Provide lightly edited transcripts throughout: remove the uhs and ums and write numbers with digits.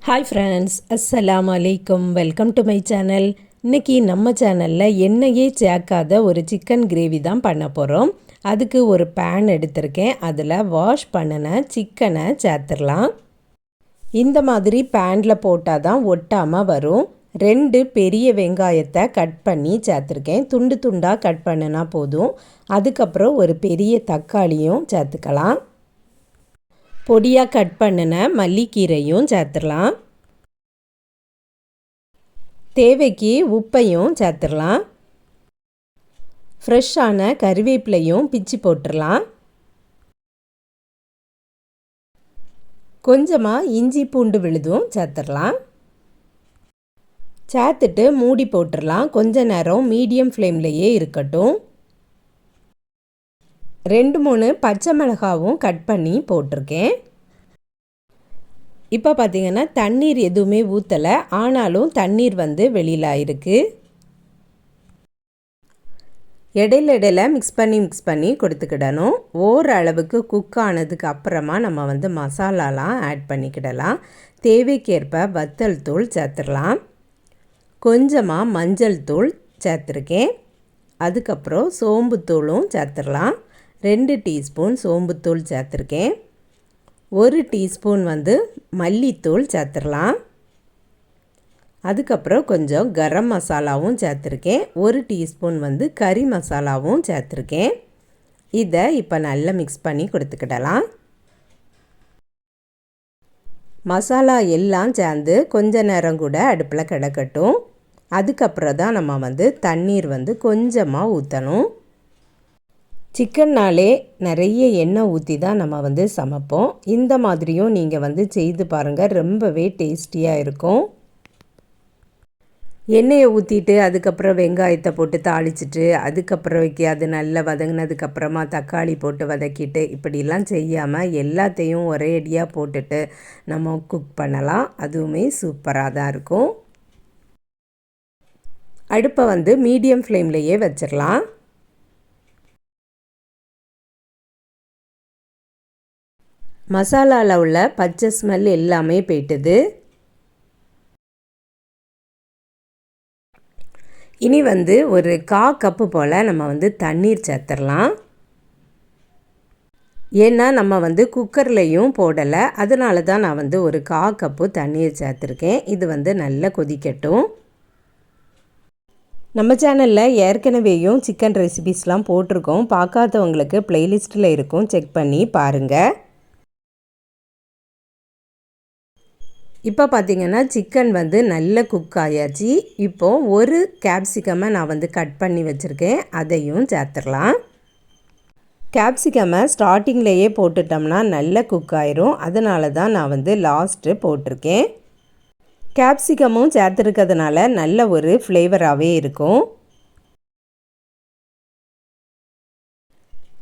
Hi friends, அஸ்ஸலாமு அலைக்கும். Welcome to my channel. இன்றைக்கி நம்ம சேனலில் எண்ணெயே சேர்க்காத ஒரு சிக்கன் கிரேவி தான் பண்ண போகிறோம். அதுக்கு ஒரு பேன் எடுத்திருக்கேன். அதில் வாஷ் பண்ணின சிக்கனை சேர்த்துடலாம். இந்த மாதிரி பேனில் போட்டால் தான் ஒட்டாமல் வரும். 2 பெரிய வெங்காயத்தை கட் பண்ணி சேர்த்துருக்கேன். துண்டு துண்டாக கட் பண்ணினா போதும். அதுக்கப்புறம் ஒரு பெரிய தக்காளியும் சேர்த்துக்கலாம். பொடியாக கட் பண்ணின மல்லிக்கீரையும் சேர்த்துடலாம். தேவைக்கு உப்பையும் சேர்த்துடலாம். ஃப்ரெஷ்ஷான கறிவேப்பிலையும் பிச்சு போட்டுடலாம். கொஞ்சமாக இஞ்சி பூண்டு விழுதும் சேர்த்துடலாம். சேர்த்துட்டு மூடி போட்டுடலாம். கொஞ்ச நேரம் மீடியம் ஃப்ளேம்லேயே இருக்கட்டும். 2-3 பச்சை மிளகாவும் கட் பண்ணி போட்டிருக்கேன். இப்போ பார்த்திங்கன்னா தண்ணீர் எதுவுமே ஊற்றலை, ஆனாலும் தண்ணீர் வெளியில் ஆயிருக்கு. இடையில மிக்ஸ் பண்ணி கொடுத்துக்கிடணும். ஓரளவுக்கு குக் ஆனதுக்கு அப்புறமா நம்ம மசாலாலாம் ஆட் பண்ணிக்கிடலாம். தேவைக்கேற்ப வத்தல் தூள் சேர்த்துடலாம். கொஞ்சமாக மஞ்சள் தூள் சேர்த்துருக்கேன். அதுக்கப்புறம் சோம்புத்தூளும் சேர்த்துடலாம். 2 டீஸ்பூன் சோம்புத்தூள் சேர்த்துருக்கேன். 1 டீஸ்பூன் மல்லித்தூள் சேர்த்துடலாம். அதுக்கப்புறம் கொஞ்சம் கரம் மசாலாவும் சேர்த்துருக்கேன். 1 டீஸ்பூன் கறி மசாலாவும் சேர்த்துருக்கேன். இதை இப்போ நல்லா மிக்ஸ் பண்ணி கொடுத்துக்கிடலாம். மசாலா எல்லாம் சேர்ந்து கொஞ்ச நேரம் கூட அடுப்பில் கிடக்கட்டும். அதுக்கப்புறம் தான் நம்ம தண்ணீர் கொஞ்சமாக ஊற்றணும். சிக்கன்னாலே நிறைய எண்ணெய் ஊற்றி தான் நம்ம சமைப்போம். இந்த மாதிரியும் நீங்கள் செய்து பாருங்கள், ரொம்பவே டேஸ்டியாக இருக்கும். எண்ணெயை ஊற்றிட்டு அதுக்கப்புறம் வெங்காயத்தை போட்டு தாளிச்சிட்டு அதுக்கப்புறம் அது நல்லா வதங்கினதுக்கப்புறமா தக்காளி போட்டு வதக்கிட்டு இப்படிலாம் செய்யாமல் எல்லாத்தையும் ஒரே அடியாக போட்டுட்டு நம்ம குக் பண்ணலாம். அதுவுமே சூப்பராக தான் இருக்கும். அடுப்பை மீடியம் ஃப்ளேம்லேயே வச்சிடலாம். மசாலாவில் உள்ள பச்சை ஸ்மெல் எல்லாமே போயிட்டுது. இனி ஒரு 1/4 கப்பு போல் நம்ம தண்ணீர் சேர்த்துடலாம். ஏன்னா நம்ம குக்கர்லேயும் போடலை, அதனால தான் நான் ஒரு 1/4 கப்பு தண்ணீர் சேர்த்துருக்கேன். இது நல்லா கொதிக்கட்டும். நம்ம சேனலில் ஏற்கனவேயும் சிக்கன் ரெசிபீஸ்லாம் போட்டிருக்கோம். பார்க்காதவங்களுக்கு ப்ளேலிஸ்ட்டில் இருக்கும், செக் பண்ணி பாருங்கள். இப்போ பார்த்திங்கன்னா சிக்கன் நல்ல குக் ஆயாச்சு. இப்போது ஒரு கேப்சிகமை நான் கட் பண்ணி வச்சுருக்கேன், அதையும் சேர்த்துடலாம். கேப்சிகமை ஸ்டார்டிங்லேயே போட்டுட்டோம்னா நல்ல குக் ஆயிரும். அதனால தான் நான் லாஸ்ட்டு போட்டிருக்கேன். கேப்சிகமும் சேர்த்துருக்கிறதுனால நல்ல ஒரு ஃப்ளேவராகவே இருக்கும்.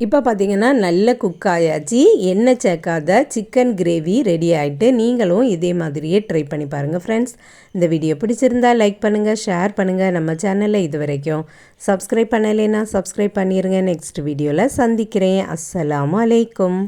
இப்போ பார்த்திங்கன்னா நல்ல குக் ஆயாச்சு. எண்ணெய் சேர்க்காத சிக்கன் கிரேவி ரெடி ஆகிட்டு. நீங்களும் இதே மாதிரியே ட்ரை பண்ணி பாருங்கள் ஃப்ரெண்ட்ஸ். இந்த வீடியோ பிடிச்சிருந்தால் லைக் பண்ணுங்கள், ஷேர் பண்ணுங்கள். நம்ம சேனலில் இது வரைக்கும் சப்ஸ்கிரைப் பண்ணலைன்னா சப்ஸ்கிரைப் பண்ணிடுங்க. நெக்ஸ்ட் வீடியோவில் சந்திக்கிறேன். அஸ்ஸலாமு அலைக்கும்.